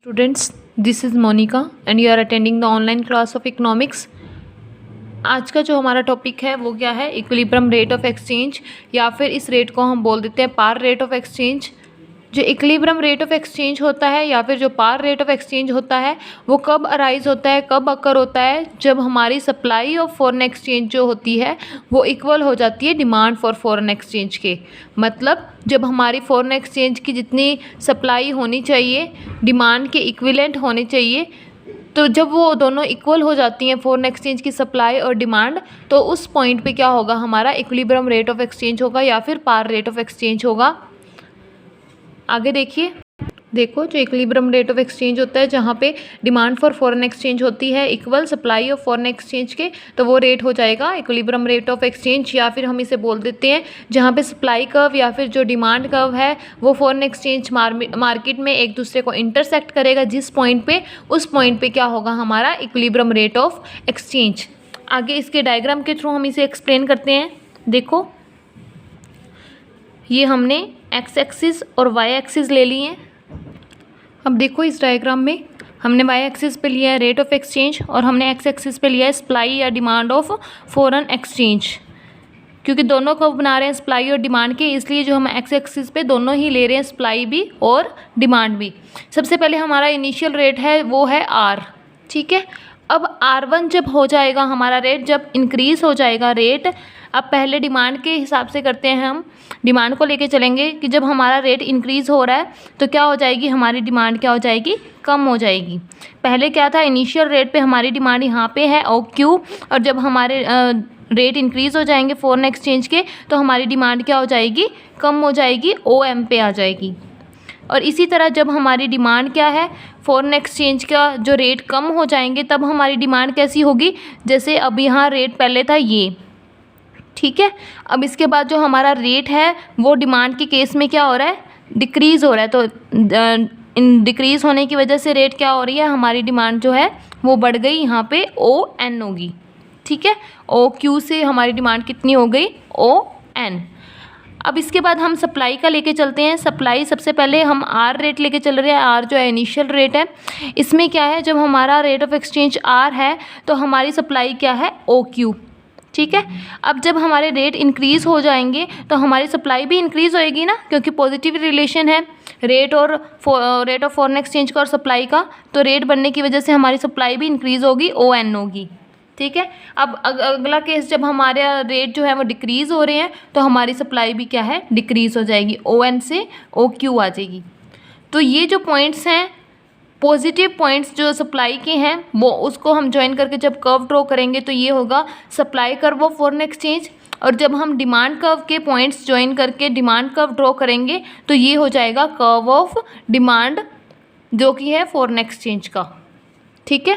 Students, this is Monica and you are attending the online class of economics। आज का जो हमारा topic है वो क्या है, इक्विलिब्रियम रेट ऑफ एक्सचेंज, या फिर इस रेट को हम बोल देते हैं पार रेट ऑफ एक्सचेंज। जो इक्विलिब्रियम रेट ऑफ एक्सचेंज होता है या फिर जो पार रेट ऑफ एक्सचेंज होता है वो कब अराइज होता है, कब अकर होता है, जब हमारी सप्लाई ऑफ फॉरेन एक्सचेंज जो होती है वो इक्वल हो जाती है डिमांड फॉर फॉरेन एक्सचेंज के। मतलब जब हमारी फॉरेन एक्सचेंज की जितनी सप्लाई होनी चाहिए डिमांड के इक्विवेलेंट होने चाहिए, तो जब वो दोनों इक्वल हो जाती हैं फॉरेन एक्सचेंज की सप्लाई और डिमांड, तो उस पॉइंट पे क्या होगा, हमारा इक्विलिब्रियम रेट ऑफ एक्सचेंज होगा या फिर पार रेट ऑफ एक्सचेंज होगा। आगे देखो जो इक्विलिब्रियम रेट ऑफ एक्सचेंज होता है जहाँ पे डिमांड फॉर फॉरेन एक्सचेंज होती है equal supply of foreign exchange के, तो वो रेट हो जाएगा इक्विलिब्रियम रेट ऑफ एक्सचेंज, या फिर हम इसे बोल देते हैं जहाँ पे सप्लाई कर्व या फिर जो डिमांड कर्व है वो फॉरेन एक्सचेंज मार्केट में एक दूसरे को इंटरसेक्ट करेगा, जिस पॉइंट पे उस पॉइंट पे क्या होगा हमारा इक्विलिब्रियम रेट ऑफ एक्सचेंज। आगे इसके डायग्राम के थ्रू हम इसे एक्सप्लेन करते हैं। देखो ये हमने एक्स एक्सिस और वाई एक्सिस ले लिए हैं। अब देखो इस डायग्राम में हमने वाई एक्सिस पे लिया है रेट ऑफ एक्सचेंज और हमने एक्स एक्सिस पे लिया है सप्लाई या डिमांड ऑफ फॉरेन एक्सचेंज। क्योंकि दोनों को बना रहे हैं सप्लाई और डिमांड के, इसलिए जो हम एक्स एक्सिस पे दोनों ही ले रहे हैं, सप्लाई भी और डिमांड भी। सबसे पहले हमारा इनिशियल रेट है वो है आर, ठीक है। अब R1 जब हो जाएगा हमारा रेट, जब इंक्रीज़ हो जाएगा रेट, अब पहले डिमांड के हिसाब से करते हैं, हम डिमांड को लेके चलेंगे कि जब हमारा रेट इंक्रीज़ हो रहा है तो क्या हो जाएगी हमारी डिमांड, क्या हो जाएगी, कम हो जाएगी। पहले क्या था, इनिशियल रेट पे हमारी डिमांड यहाँ पे है OQ, और जब हमारे रेट इंक्रीज़ हो जाएंगे फॉरेन एक्सचेंज के तो हमारी डिमांड क्या हो जाएगी, कम हो जाएगी, OM पे आ जाएगी। और इसी तरह जब हमारी डिमांड क्या है, फॉरेन एक्सचेंज का जो रेट कम हो जाएंगे तब हमारी डिमांड कैसी होगी, जैसे अब यहाँ रेट पहले था ये, ठीक है। अब इसके बाद जो हमारा रेट है वो डिमांड के केस में क्या हो रहा है, डिक्रीज़ हो रहा है, तो डिक्रीज़ होने की वजह से रेट क्या हो रही है, हमारी डिमांड जो है वो बढ़ गई, यहाँ पे ON होगी, ठीक है। OQ से हमारी डिमांड कितनी हो गई, ON। अब इसके बाद हम सप्लाई का लेके चलते हैं। सप्लाई सबसे पहले हम आर रेट लेके चल रहे हैं, आर जो है इनिशियल रेट है। इसमें क्या है, जब हमारा रेट ऑफ एक्सचेंज आर है तो हमारी सप्लाई क्या है, OQ, ठीक है। अब जब हमारे रेट इंक्रीज़ हो जाएंगे तो हमारी सप्लाई भी इंक्रीज़ होएगी ना, क्योंकि पॉजिटिव रिलेशन है रेट ऑफ फॉरेन एक्सचेंज का और सप्लाई का, तो रेट बढ़ने की वजह से हमारी सप्लाई भी इंक्रीज़ होगी, ON होगी, ठीक है। अब अगला केस, जब हमारे रेट जो है वो डिक्रीज़ हो रहे हैं तो हमारी सप्लाई भी क्या है, डिक्रीज़ हो जाएगी, ON से OQ आ जाएगी। तो ये जो पॉइंट्स हैं, पॉजिटिव पॉइंट्स जो सप्लाई के हैं, वो उसको हम ज्वाइन करके जब कर्व ड्रॉ करेंगे तो ये होगा supply curve of foreign exchange, और जब हम डिमांड कर्व के पॉइंट्स ज्वाइन करके डिमांड कर्व ड्रॉ करेंगे तो ये हो जाएगा कर्व ऑफ डिमांड, जो कि है फॉरेन एक्सचेंज का, ठीक है।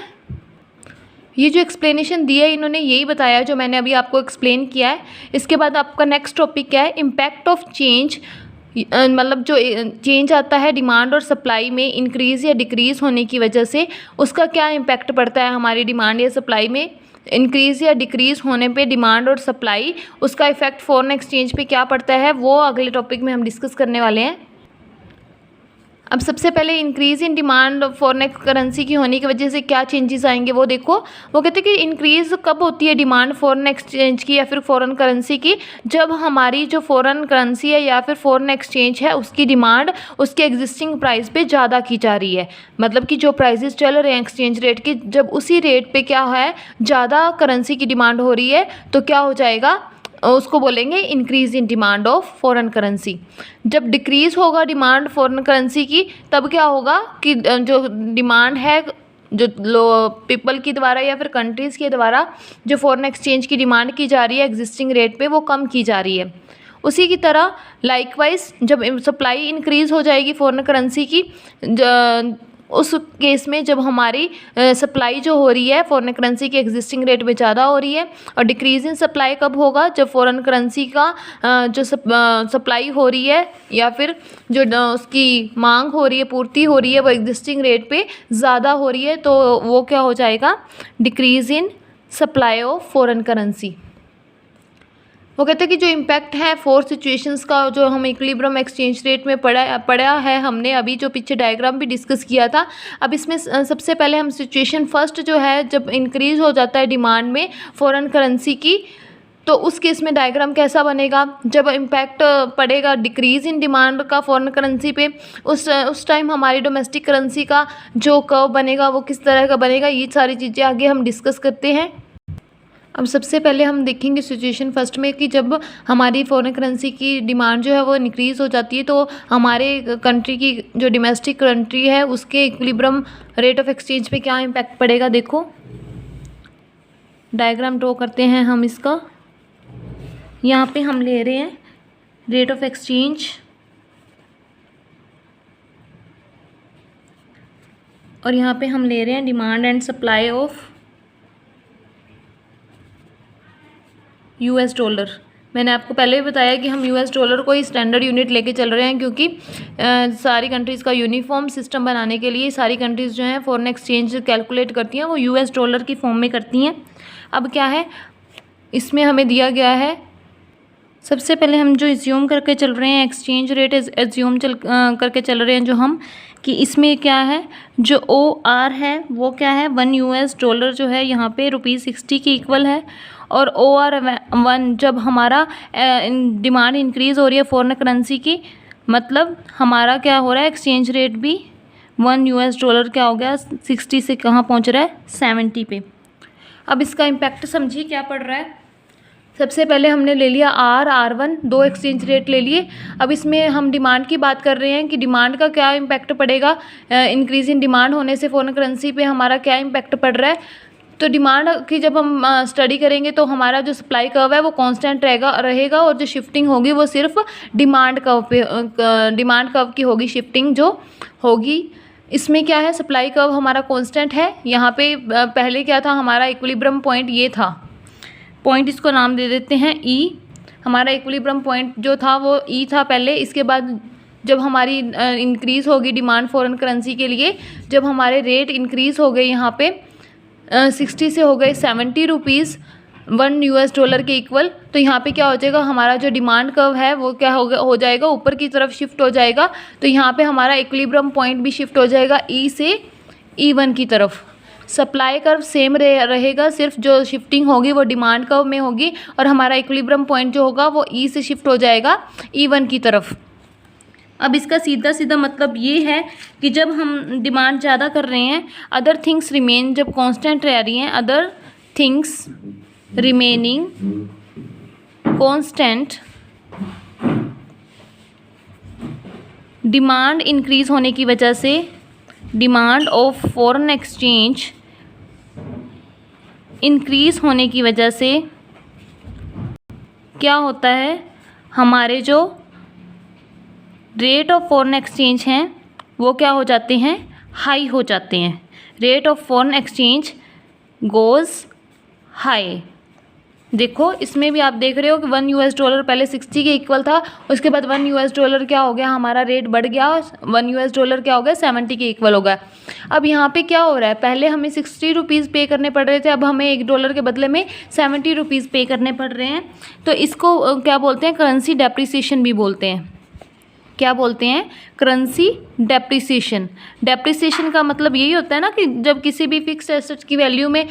ये जो एक्सप्लेनेशन दिया है इन्होंने यही बताया जो मैंने अभी आपको एक्सप्लेन किया है। इसके बाद आपका नेक्स्ट टॉपिक क्या है, इम्पैक्ट ऑफ चेंज, मतलब जो चेंज आता है डिमांड और सप्लाई में इंक्रीज़ या डिक्रीज़ होने की वजह से उसका क्या इम्पैक्ट पड़ता है हमारी डिमांड या सप्लाई में। इंक्रीज़ या डिक्रीज़ होने पे डिमांड और सप्लाई, उसका इफेक्ट फॉरेन एक्सचेंज पे क्या पड़ता है, वो अगले टॉपिक में हम डिस्कस करने वाले हैं। अब सबसे पहले increase in demand foreign currency की होने की वजह से क्या चेंजेस आएंगे वो देखो। वो कहते हैं कि इंक्रीज़ कब होती है डिमांड फॉरेन एक्सचेंज की या फिर फॉरेन करेंसी की, जब हमारी जो फॉरेन करेंसी है या फिर फॉरेन एक्सचेंज है उसकी डिमांड उसके एग्जिस्टिंग प्राइस पे ज़्यादा की जा रही है। मतलब कि जो प्राइसेस चल रहे हैं एक्सचेंज रेट के, जब उसी रेट पे क्या है ज़्यादा करेंसी की डिमांड हो रही है तो क्या हो जाएगा, उसको बोलेंगे increase in demand of foreign currency. जब डिक्रीज़ होगा डिमांड फॉरेन करेंसी की तब क्या होगा कि जो डिमांड है जो पीपल के द्वारा या फिर कंट्रीज़ के द्वारा जो फॉरेन एक्सचेंज की डिमांड की जा रही है एग्जिस्टिंग रेट पे, वो कम की जा रही है। उसी की तरह लाइकवाइज जब सप्लाई इंक्रीज़ हो जाएगी फॉरेन करेंसी की, उस केस में जब हमारी सप्लाई जो हो रही है फॉरेन करेंसी के एग्जिस्टिंग रेट में ज़्यादा हो रही है, और डिक्रीज़ इन सप्लाई कब होगा, जब फॉरेन करेंसी का जो सप्लाई हो रही है या फिर जो उसकी मांग हो रही है, पूर्ति हो रही है, वो एग्जिस्टिंग रेट पे ज़्यादा हो रही है, तो वो क्या हो जाएगा, decrease in supply of foreign currency. वो कहते हैं कि जो इम्पैक्ट है 4 सिचुएशंस का जो हम इक्विलिब्रियम एक्सचेंज रेट में पढ़ा है हमने अभी, जो पीछे डायग्राम भी डिस्कस किया था। अब इसमें सबसे पहले हम सिचुएशन फर्स्ट जो है, जब इंक्रीज़ हो जाता है डिमांड में फॉरेन करेंसी की, तो उस केस में डायग्राम कैसा बनेगा, जब इम्पैक्ट पड़ेगा डिक्रीज़ इन डिमांड का फॉरेन करेंसी पे, उस टाइम हमारी डोमेस्टिक करेंसी का जो कर्व बनेगा वो किस तरह का बनेगा, ये सारी चीज़ें आगे हम डिस्कस करते हैं। अब सबसे पहले हम देखेंगे सिचुएशन फर्स्ट में कि जब हमारी फॉरेन करेंसी की डिमांड जो है वो इंक्रीज़ हो जाती है, तो हमारे कंट्री की जो डोमेस्टिक कंट्री है उसके इक्विलिब्रियम रेट ऑफ एक्सचेंज पे क्या इम्पैक्ट पड़ेगा। देखो डायग्राम ड्रॉ करते हैं हम इसका। यहाँ पे हम ले रहे हैं रेट ऑफ एक्सचेंज और यहाँ पे हम ले रहे हैं demand and supply of US dollar. मैंने आपको पहले भी बताया कि हम यूएस डॉलर को ही स्टैंडर्ड यूनिट लेके चल रहे हैं, क्योंकि सारी कंट्रीज़ का यूनिफॉर्म सिस्टम बनाने के लिए सारी कंट्रीज़ जो हैं फॉरेन एक्सचेंज कैलकुलेट करती हैं वो यूएस डॉलर की फॉर्म में करती हैं। अब क्या है इसमें हमें दिया गया है, सबसे पहले हम जो एज्यूम करके चल रहे हैं एक्सचेंज रेट एज्यूम करके चल रहे हैं जो हम, कि इसमें क्या है जो OR है वो क्या है 1 US डॉलर जो है यहाँ पे ₹60 के इक्वल है, और OR1 जब हमारा डिमांड इंक्रीज़ हो रही है फॉरेन करेंसी की, मतलब हमारा क्या हो रहा है एक्सचेंज रेट भी 1 US डॉलर क्या हो गया 60 से कहाँ पहुँच रहा है 70 पे। अब इसका इम्पैक्ट समझिए क्या पड़ रहा है। सबसे पहले हमने ले लिया R1 दो एक्सचेंज रेट ले लिए। अब इसमें हम डिमांड की बात कर रहे हैं कि डिमांड का क्या इम्पैक्ट पड़ेगा, इंक्रीज़ इन डिमांड होने से फॉरेन करेंसी पे हमारा क्या इम्पैक्ट पड़ रहा है। तो डिमांड की जब हम स्टडी करेंगे तो हमारा जो सप्लाई कर्व है वो कांस्टेंट रहेगा और जो शिफ्टिंग होगी वो सिर्फ डिमांड कर्व की होगी, शिफ्टिंग जो होगी। इसमें क्या है सप्लाई कर्व हमारा कांस्टेंट है। यहाँ पे पहले क्या था हमारा इक्विलिब्रियम पॉइंट, ये था पॉइंट, इसको नाम दे देते हैं E। हमारा इक्विलिब्रियम पॉइंट जो था वो E था पहले। इसके बाद जब हमारी इंक्रीज़ होगी डिमांड फॉरेन करेंसी के लिए, जब हमारे रेट इंक्रीज़ हो गए यहाँ पे 60 से हो गए 70 रुपीज़ 1 US डॉलर के इक्वल, तो यहाँ पे क्या हो जाएगा हमारा जो डिमांड कर्व है वो क्या हो जाएगा ऊपर की तरफ शिफ्ट हो जाएगा। तो यहाँ पे हमारा इक्विलिब्रियम पॉइंट भी शिफ्ट हो जाएगा E से E1 की तरफ। सप्लाई कर्व सेम रहेगा, सिर्फ जो शिफ्टिंग होगी वो डिमांड कर्व में होगी और हमारा इक्विलिब्रियम पॉइंट जो होगा वो E से शिफ्ट हो जाएगा E1 की तरफ। अब इसका सीधा सीधा मतलब ये है कि जब हम डिमांड ज़्यादा कर रहे हैं, अदर थिंग्स रिमेन जब कांस्टेंट रह रही हैं, other things remaining constant, demand increase होने की वजह से demand of foreign exchange increase होने की वजह से क्या होता है हमारे जो रेट ऑफ फॉरेन एक्सचेंज हैं वो क्या हो जाते हैं हाई हो जाते हैं। Rate of foreign exchange goes high. देखो इसमें भी आप देख रहे हो कि 1 US डॉलर पहले 60 के इक्वल था, उसके बाद 1 US डॉलर क्या हो गया हमारा रेट बढ़ गया, 1 US डॉलर क्या हो गया 70 के इक्वल हो गया। अब यहाँ पे क्या हो रहा है, पहले हमें 60 रुपीज़ पे करने पड़ रहे थे, अब हमें $1 के बदले में 70 रुपीज़ पे करने पड़ रहे हैं। तो इसको क्या बोलते हैं करेंसी डेप्रिसिएशन भी बोलते हैं। क्या बोलते हैं करेंसी डेप्रिसिएशन। डेप्रिसिएशन का मतलब यही होता है ना कि जब किसी भी फिक्स एसेट्स की वैल्यू में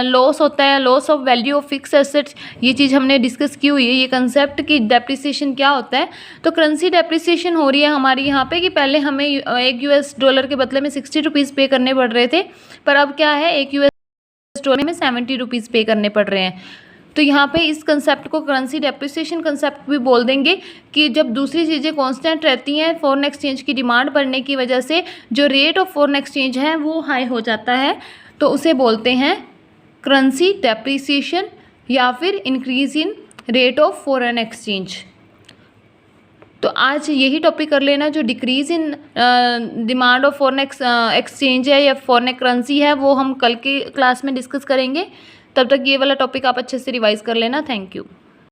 लॉस होता है, loss of value of fix assets, ये चीज़ हमने डिस्कस की हुई है ये कंसेप्ट कि डेप्रिसिएशन क्या होता है। तो करेंसी डेप्रिसिएशन हो रही है हमारी यहाँ पे कि पहले हमें 1 US डॉलर के बदले में 60 रुपीज़ पे करने पड़ रहे थे, पर अब क्या है 1 US डॉलर में 70 रुपीज़ पे करने पड़ रहे हैं। तो यहाँ पे इस कंसेप्ट को करेंसी डेप्रिसिएशन कंसेप्ट भी बोल देंगे कि जब दूसरी चीज़ें कांस्टेंट रहती हैं, फॉरेन एक्सचेंज की डिमांड बढ़ने की वजह से जो रेट ऑफ फॉरेन एक्सचेंज है वो हाई हो जाता है, तो उसे बोलते हैं करेंसी डेप्रिसिएशन या फिर increase in rate of foreign exchange. तो आज यही टॉपिक कर लेना, जो decrease in demand of foreign exchange है या फॉरेन करेंसी है वो हम कल के क्लास में डिस्कस करेंगे। तब तक ये वाला टॉपिक आप अच्छे से रिवाइज कर लेना। Thank you.